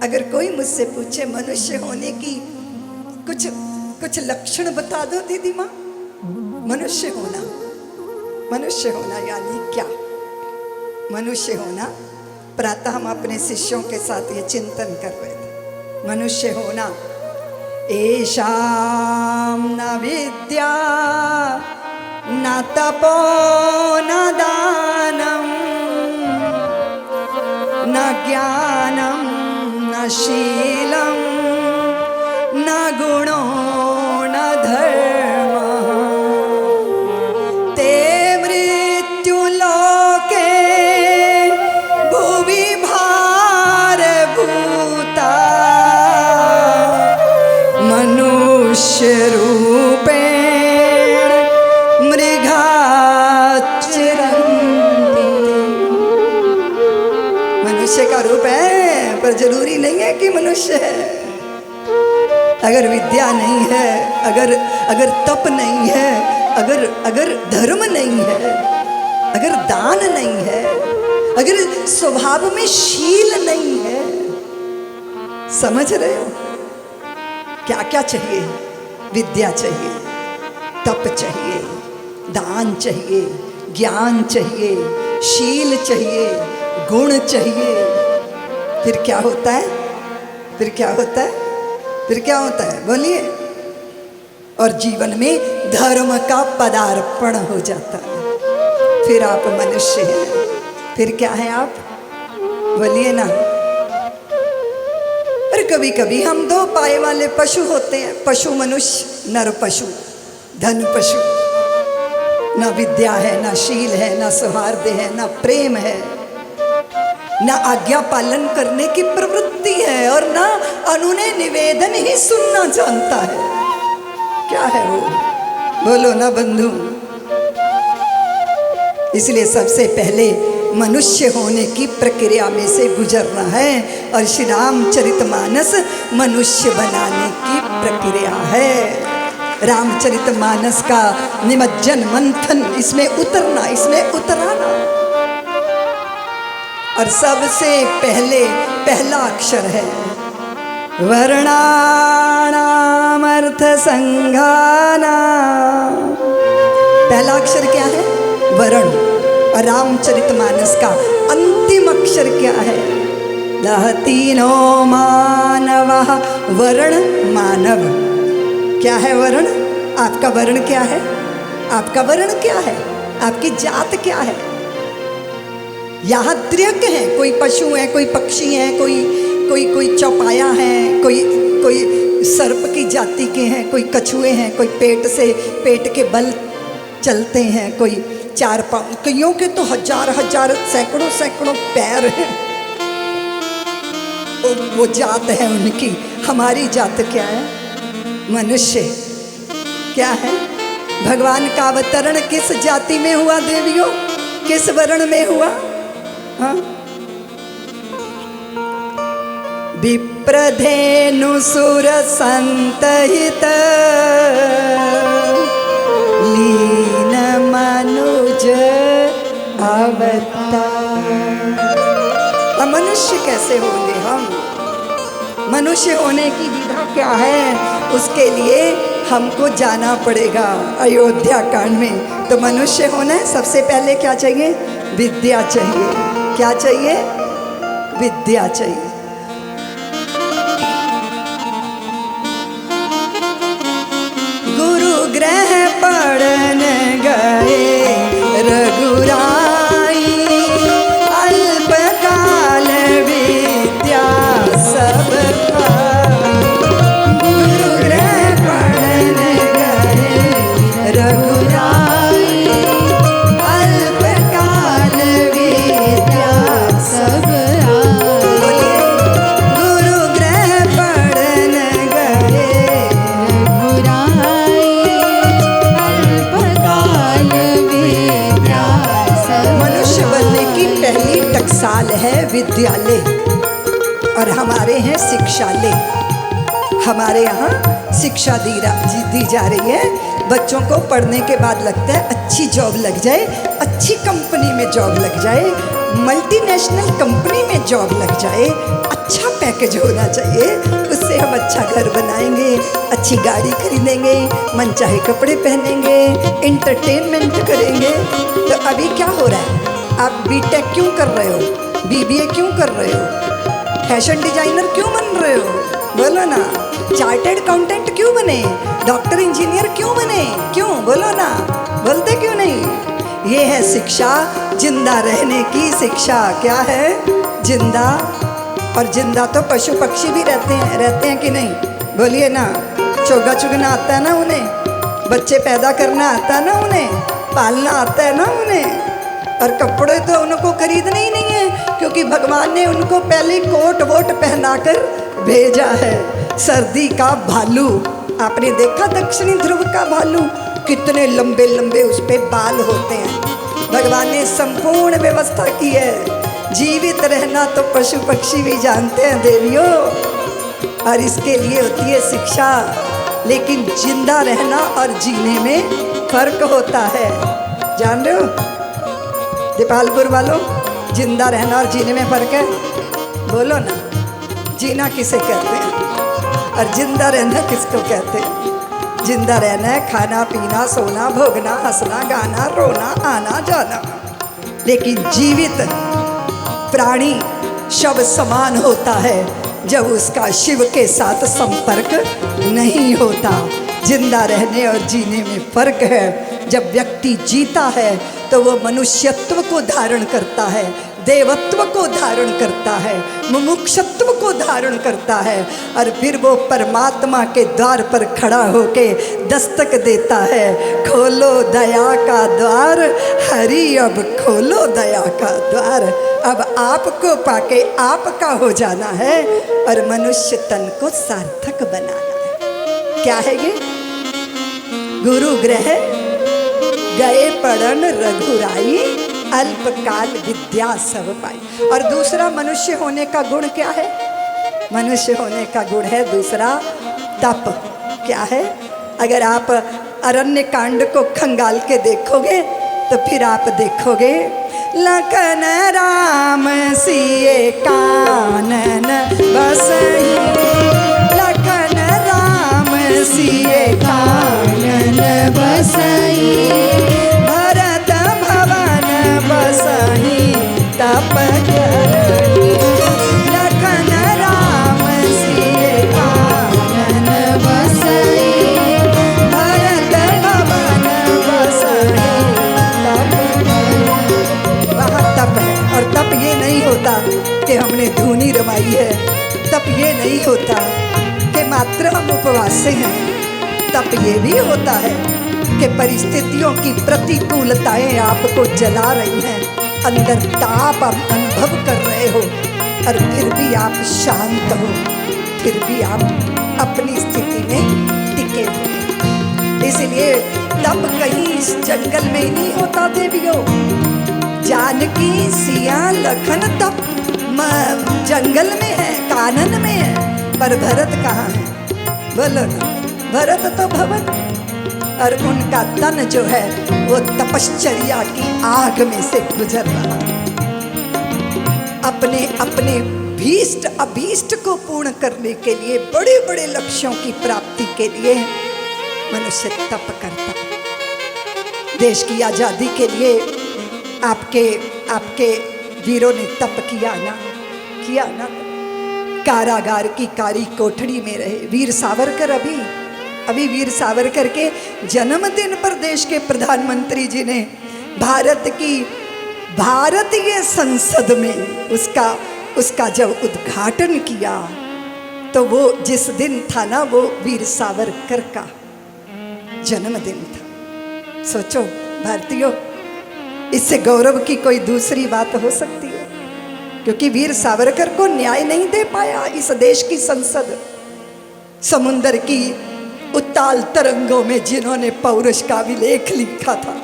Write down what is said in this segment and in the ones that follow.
अगर कोई मुझसे पूछे मनुष्य होने की कुछ कुछ लक्षण बता दो दीदी माँ, मनुष्य होना यानी क्या? मनुष्य होना, प्रातः हम अपने शिष्यों के साथ ये चिंतन कर रहे थे। मनुष्य होना, एषां न विद्या न तपो न दानं न ज्ञानं न शीलं न गुणो न धर्मः ते मृत्युलोके भुवि भारभूता मनुष्य रूपेण मृगाच्चरन्ति। मनुष्य का रूप है, पर जरूरी नहीं है कि मनुष्य है। अगर विद्या नहीं है, अगर तप नहीं है, अगर धर्म नहीं है, अगर दान नहीं है, अगर स्वभाव में शील नहीं है, समझ रहे हो? क्या क्या चाहिए? विद्या चाहिए, तप चाहिए, दान चाहिए, ज्ञान चाहिए, शील चाहिए, गुण चाहिए। फिर क्या होता है? फिर क्या होता है? फिर क्या होता है? बोलिए। और जीवन में धर्म का पदार्पण हो जाता है। फिर आप मनुष्य हैं। फिर क्या है आप? बोलिए ना। और कभी कभी हम दो पाए वाले पशु होते हैं, पशु मनुष्य, नर पशु, धन पशु। ना विद्या है, ना शील है, ना सौहार्द है, ना प्रेम है, ना आज्ञा पालन करने की प्रवृत्ति है, और ना अनुनय निवेदन ही सुनना जानता है। क्या है वो? बोलो ना बंधु। इसलिए सबसे पहले मनुष्य होने की प्रक्रिया में से गुजरना है, और श्री रामचरितमानस मनुष्य बनाने की प्रक्रिया है। रामचरितमानस का निमज्जन मंथन, इसमें उतरना, इसमें उतराना। और सबसे पहला अक्षर है वर्णानाम अर्थ संघानाम। पहला अक्षर क्या है? वर्ण। और रामचरितमानस का अंतिम अक्षर क्या है? दहतीनो मानवः वर्ण मानव। क्या है वर्ण? आपका वर्ण क्या है? आपका वर्ण क्या है? आपकी जात क्या है? यहाँ त्रियक है, कोई पशु है, कोई पक्षी है, कोई चौपाया है, कोई सर्प की जाति के हैं, कोई कछुए हैं, कोई पेट के बल चलते हैं, कोई चार पाँव, कईयों के तो हजार सैकड़ों पैर हैं। वो जात है उनकी। हमारी जात क्या है? मनुष्य। क्या है? भगवान का अवतरण किस जाति में हुआ देवियों? किस वर्ण में हुआ? हाँ? विप्रधेनु सुर संतहित लीन मनुज अवतार। मनुष्य कैसे होंगे हम? मनुष्य होने की विधा क्या है? उसके लिए हमको जाना पड़ेगा अयोध्या कांड में। तो मनुष्य होना है, सबसे पहले क्या चाहिए? विद्या चाहिए। क्या चाहिए? विद्या चाहिए। गुरु ग्रह पढ़ने गए रघुराई, अल्पकाल विद्या सब गुरु ग्रह पढ़ने गए रघुराई, अल्पकाल विद्या सब गुरु ग्रह पढ़ने गए रघुराई, अल्पकाल विद्या सब। मनुष्य बनने की पहली टकसाल है विद्यालय, और हमारे हैं शिक्षालय। हमारे यहाँ शिक्षा दी जा रही है। बच्चों को पढ़ने के बाद लगता है अच्छी जॉब लग जाए, अच्छी कंपनी में जॉब लग जाए, मल्टीनेशनल कंपनी में जॉब लग जाए, अच्छा पैकेज पैकेज होना चाहिए, उससे हम अच्छा घर बनाएंगे, अच्छी गाड़ी खरीदेंगे, मनचाहे कपड़े पहनेंगे, इंटरटेनमेंट करेंगे। तो अभी क्या हो रहा है? आप बीटेक क्यों कर रहे हो, बीबीए क्यों कर रहे हो, फैशन डिजाइनर क्यों बन रहे हो? बोलो ना। चार्टर्ड अकाउंटेंट क्यों बने, डॉक्टर इंजीनियर क्यों बने, क्यों? बोलो ना, बोलते क्यों नहीं? ये है शिक्षा, जिंदा रहने की शिक्षा। क्या है? जिंदा। और जिंदा तो पशु पक्षी भी रहते हैं कि नहीं? बोलिए ना। चोगा चुगना आता है ना उन्हें, बच्चे पैदा करना आता है ना उन्हें, पालना आता है ना उन्हें। और कपड़े तो उनको खरीदने ही नहीं है, क्योंकि भगवान ने उनको पहले कोट वोट पहनाकर भेजा है। सर्दी का भालू, आपने देखा दक्षिणी ध्रुव का भालू? कितने लंबे लंबे उस पे बाल होते हैं। भगवान ने संपूर्ण व्यवस्था की है। जीवित रहना तो पशु पक्षी भी जानते हैं देवियों, और इसके लिए होती है शिक्षा। लेकिन जिंदा रहना और जीने में फर्क होता है, जान रहे हो दीपालपुर वालों? जिंदा रहना और जीने में फर्क है। बोलो ना। जीना किसे कहते हैं और जिंदा रहना किसको कहते हैं? जिंदा रहना है खाना पीना सोना भोगना हंसना गाना रोना आना जाना। लेकिन जीवित प्राणी शव समान होता है जब उसका शिव के साथ संपर्क नहीं होता। जिंदा रहने और जीने में फर्क है। जब व्यक्ति जीता है तो वो मनुष्यत्व को धारण करता है, देवत्व को धारण करता है, मुमुक्षत्व को धारण करता है, और फिर वो परमात्मा के द्वार पर खड़ा होके दस्तक देता है, खोलो दया का द्वार हरि, अब खोलो दया का द्वार। अब आपको पाके आपका हो जाना है और मनुष्य तन को सार्थक बनाना है। क्या है ये? गुरु ग्रह गए पढ़न रघुराई, अल्पकाल विद्या सब पाई। और दूसरा मनुष्य होने का गुण क्या है? मनुष्य होने का गुण है दूसरा तप। क्या है? अगर आप अरण्य कांड को खंगाल के देखोगे तो फिर आप देखोगे लखन राम सिए कानन बसई, लखन राम सिए कानन बसई, भरत भवन बसई तप करनी, लखन राम सिए कानन बसई, भरत भवन बसई तप करनी। वहाँ तप है, और तप ये नहीं होता कि हमने धूनी रमाई है, तप ये नहीं होता कि मात्र हम उपवास हैं। तप ये भी होता है कि परिस्थितियों की प्रतिकूलताएं आपको जला रही हैं, अंदर ताप आप अनुभव कर रहे हो, और फिर भी आप शांत हो, फिर भी आप अपनी स्थिति में टिके हुए। इसलिए तप कहीं इस जंगल में ही नहीं होता देवियों। जानकी सिया लखन तप जंगल में है, कानन में है, पर भरत कहाँ है? बोलो ना। भरत तो भवन, और उनका तन जो है वो तपश्चर्या की आग में से गुजर रहा है। अपने अपने भीष्ट अभीष्ट को पूर्ण करने के लिए, बड़े बड़े लक्ष्यों की प्राप्ति के लिए मनुष्य तप करता है। देश की आजादी के लिए आपके वीरों ने तप किया ना। कारागार की कारी कोठड़ी में रहे वीर सावरकर। अभी वीर सावरकर के जन्मदिन पर देश के प्रधानमंत्री जी ने भारतीय संसद में उसका जब उद्घाटन किया, तो वो जिस दिन था ना, वो वीर सावरकर का जन्मदिन था। सोचो भारतीयों, इससे गौरव की कोई दूसरी बात हो सकती है? क्योंकि वीर सावरकर को न्याय नहीं दे पाया इस देश की संसद। समुंदर की उत्ताल तरंगों में जिन्होंने पौरुष का विलेख लिखा था,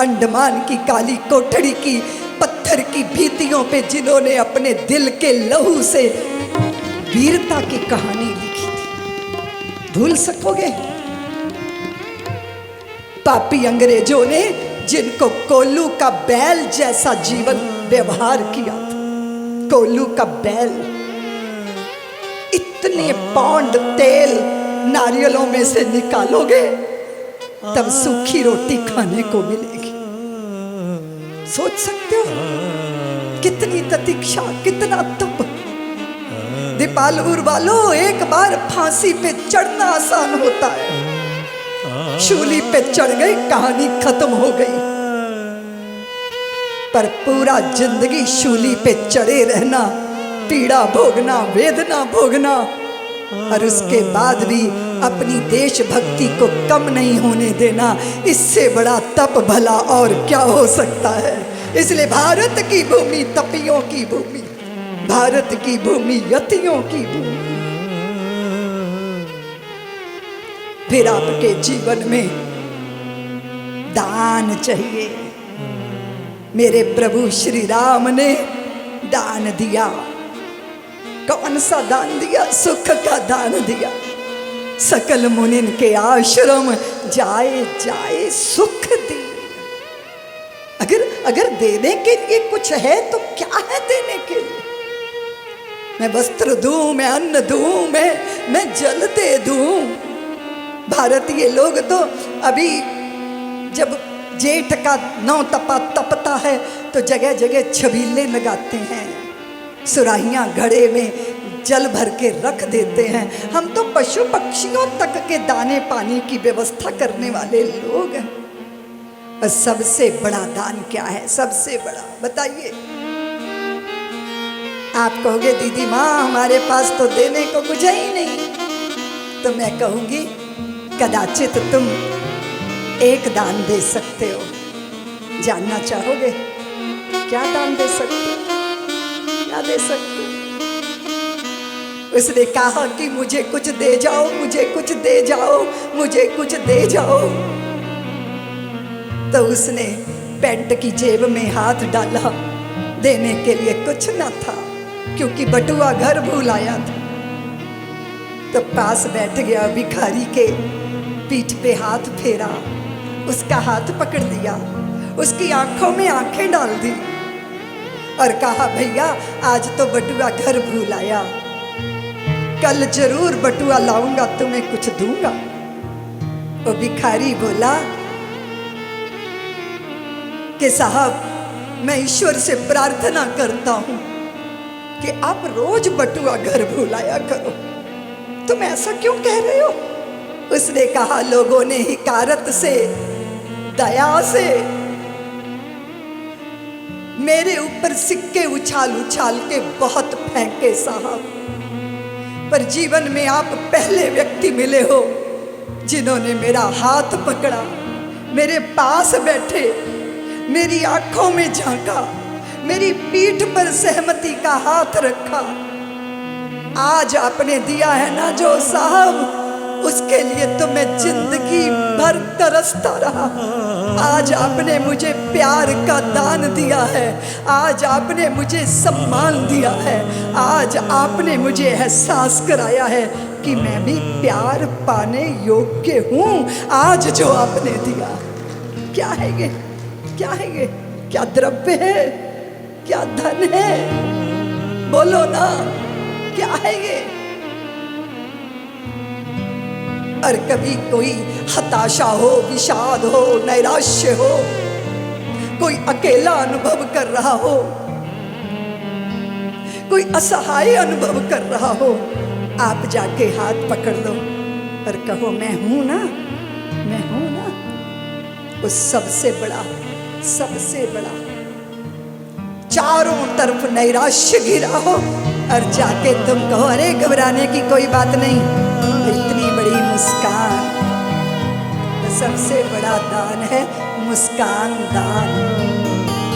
अंडमान की काली कोठड़ी की पत्थर की भीतियों पे जिन्होंने अपने दिल के लहू से वीरता की कहानी लिखी थी, भूल सकोगे? पापी अंग्रेजों ने जिनको कोल्लू का बैल जैसा जीवन व्यवहार किया था, कोल्लू का बैल, इतने पौंड तेल नारियलों में से निकालोगे तब सूखी रोटी खाने को मिलेगी। सोच सकते हो कितनी प्रतीक्षा, कितना तप। दीपालपुर वालों, एक बार फांसी पे चढ़ना आसान होता है, शूली पे चढ़ गई कहानी खत्म हो गई। पर पूरा जिंदगी शूली पे चढ़े रहना, पीड़ा भोगना, वेदना भोगना, और उसके बाद भी अपनी देशभक्ति को कम नहीं होने देना, इससे बड़ा तप भला और क्या हो सकता है। इसलिए भारत की भूमि तपियों की भूमि, भारत की भूमि यतियों की भूमि। फिर आपके जीवन में दान चाहिए। मेरे प्रभु श्री राम ने दान दिया। कौन सा दान दिया? सुख का दान दिया। सकल मुनिन के आश्रम जाए जाए सुख दी। अगर देने के लिए कुछ है तो क्या है देने के लिए? मैं वस्त्र दूं, मैं अन्न दूं, मैं जल दे दूं। भारतीय लोग तो अभी जब जेठ का नौ तपा तपता है तो जगह जगह छबीले लगाते हैं, सुराहियां घड़े में जल भर के रख देते हैं। हम तो पशु पक्षियों तक के दाने पानी की व्यवस्था करने वाले लोग हैं। और सबसे बड़ा दान क्या है? सबसे बड़ा बताइए। आप कहोगे दीदी माँ हमारे पास तो देने को कुछ ही नहीं, तो मैं कहूंगी कदाचित तुम एक दान दे सकते हो। जानना चाहोगे क्या दान दे सकते हो? क्या दे सकते हो? उसने कहा कि मुझे कुछ दे जाओ, मुझे कुछ दे जाओ, मुझे कुछ दे जाओ। तो उसने पैंट की जेब में हाथ डाला, देने के लिए कुछ न था क्योंकि बटुआ घर भूल आया था। तो पास बैठ गया, भिखारी के पीठ पे हाथ फेरा, उसका हाथ पकड़ लिया, उसकी आंखों में आंखें डाल दी और कहा भैया आज तो बटुआ घर भूल आया, कल जरूर बटुआ लाऊंगा, तुम्हें कुछ दूंगा। वो भिखारी बोला कि साहब मैं ईश्वर से प्रार्थना करता हूं कि आप रोज बटुआ घर भुलाया करो, तुम ऐसा क्यों कह रहे हो? उसने कहा लोगों ने हिकारत से, दया से मेरे ऊपर सिक्के उछाल उछाल के बहुत फेंके साहब, पर जीवन में आप पहले व्यक्ति मिले हो जिन्होंने मेरा हाथ पकड़ा, मेरे पास बैठे, मेरी आंखों में झांका, मेरी पीठ पर सहमति का हाथ रखा। आज आपने दिया है ना जो साहब, उसके लिए तो मैं जिंदगी भर तरसता रहा। आज आपने मुझे प्यार का दान दिया है, आज आपने मुझे सम्मान दिया है, आज आपने मुझे एहसास कराया है कि मैं भी प्यार पाने योग्य हूँ। आज जो आपने दिया, क्या है ये? क्या है ये? क्या द्रव्य है? क्या धन है? बोलो ना, क्या है ये? और कभी कोई हताशा हो, विषाद हो, नैराश्य हो, कोई अकेला अनुभव कर रहा हो, कोई असहाय अनुभव कर रहा हो, आप जाके हाथ पकड़ लो और कहो मैं हूं ना, मैं हूं ना। वो सबसे बड़ा, सबसे बड़ा। चारों तरफ नैराश्य घिरा हो और जाके तुम कहो अरे घबराने की कोई बात नहीं, इतनी बड़ी मुस्कान। तो सबसे बड़ा दान है मुस्कान दान।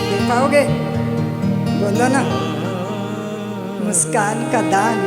दे पाओगे? बोलो ना, मुस्कान का दान।